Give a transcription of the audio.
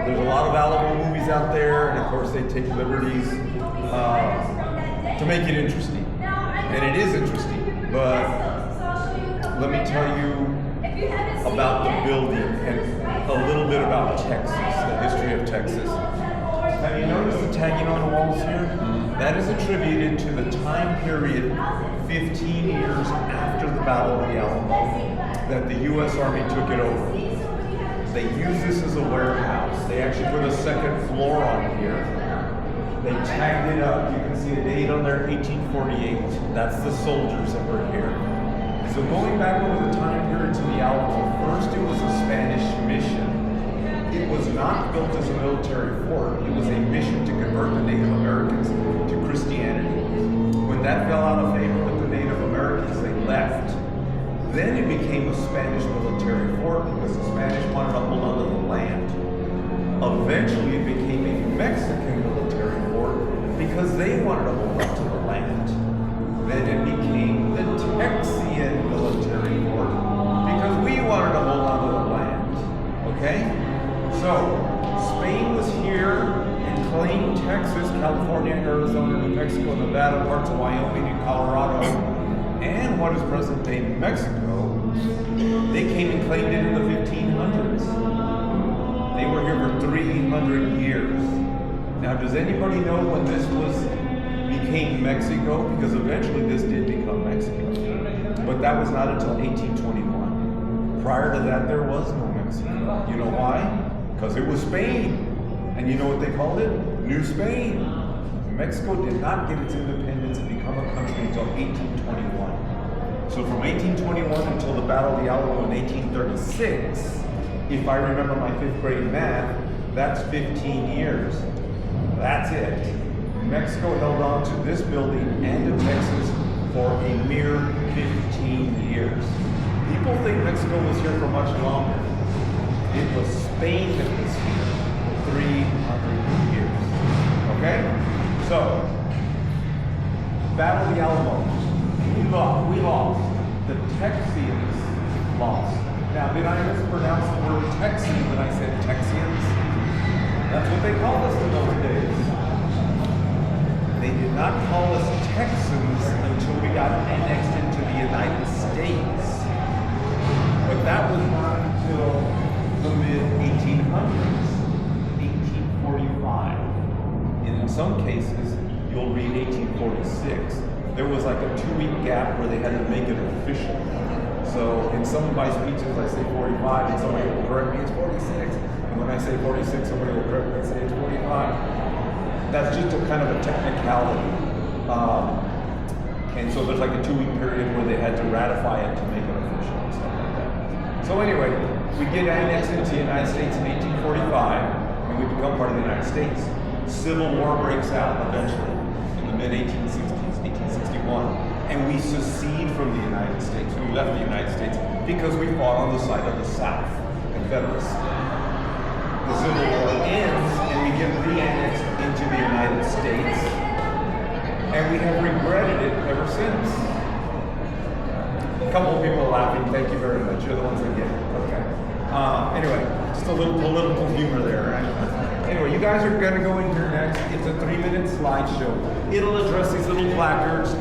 There's a lot of Alamo movies out there, and of course they take liberties to make it interesting. And it is interesting, but let me tell you about the building and a little bit about Texas, the history of Texas. Have you noticed the tagging on the walls here? That is attributed to the time period 15 years after the Battle of the Alamo that the U.S. Army took it over. They use this as a warehouse. They actually put a second floor on here. They tagged it up. You can see a date on there, 1848. That's the soldiers that were here. So going back over the time period to the Alamo, first it was a Spanish mission. It was not built as a military fort. It was a mission to convert the Native Americans to Christianity. When that fell out of favor with the Native Americans, they left. Then it became a Spanish military fort because the Spanish wanted to hold on to the land. Eventually it became a Mexican military fort because they wanted to hold on to the land. Then it became the Texian military fort because we wanted to hold on to the land. Okay? So, Spain was here and claimed Texas, California, Arizona, New Mexico, Nevada, parts of Wyoming, and Colorado, and what is present-day Mexico. They came and claimed it in the 1500s. They were here for 300 years. Now, does anybody know when this became Mexico? Because eventually this did become Mexico. But that was not until 1821. Prior to that, there was no Mexico. You know why? Because it was Spain. And you know what they called it? New Spain. Mexico did not get its independence and become a country until 1821. So from 1821 until the Battle of the Alamo in 1836, if I remember my 5th grade math, that's 15 years. That's it. Mexico held on to this building and to Texas for a mere 15 years. People think Mexico was here for much longer. It was Spain that was here for 300 years. Okay? So, Battle of the Alamo. We lost. The Texians lost. Now, did I mispronounce the word Texan when I said Texians? That's what they called us in those days. They did not call us Texans until we got annexed into the United States. But that was not until the mid-1800s, 1845. And in some cases, you'll read 1846. There was like a 2-week gap where they had to make it official. So in some of my speeches, I say 45, and somebody will correct me, it's 46. And when I say 46, somebody will correct me and say it's 45. That's just a kind of a technicality. And so there's like a 2-week period where they had to ratify it to make it official and stuff like that. So anyway, we get annexed into the United States in 1845, and we become part of the United States. Civil War breaks out eventually in the mid-1860s, 1861, and we secede from the United States. We left the United States because we fought on the side of the South, Confederacy. The Civil War ends, and we get re-annexed into the United States, and we have regretted it ever since. A couple of people are laughing. Thank you very much. You're the ones that get it. Okay. Anyway, just a little political humor there. Right? Anyway, you guys are going to go in here next. It's a 3-minute slideshow. It'll address these little placards.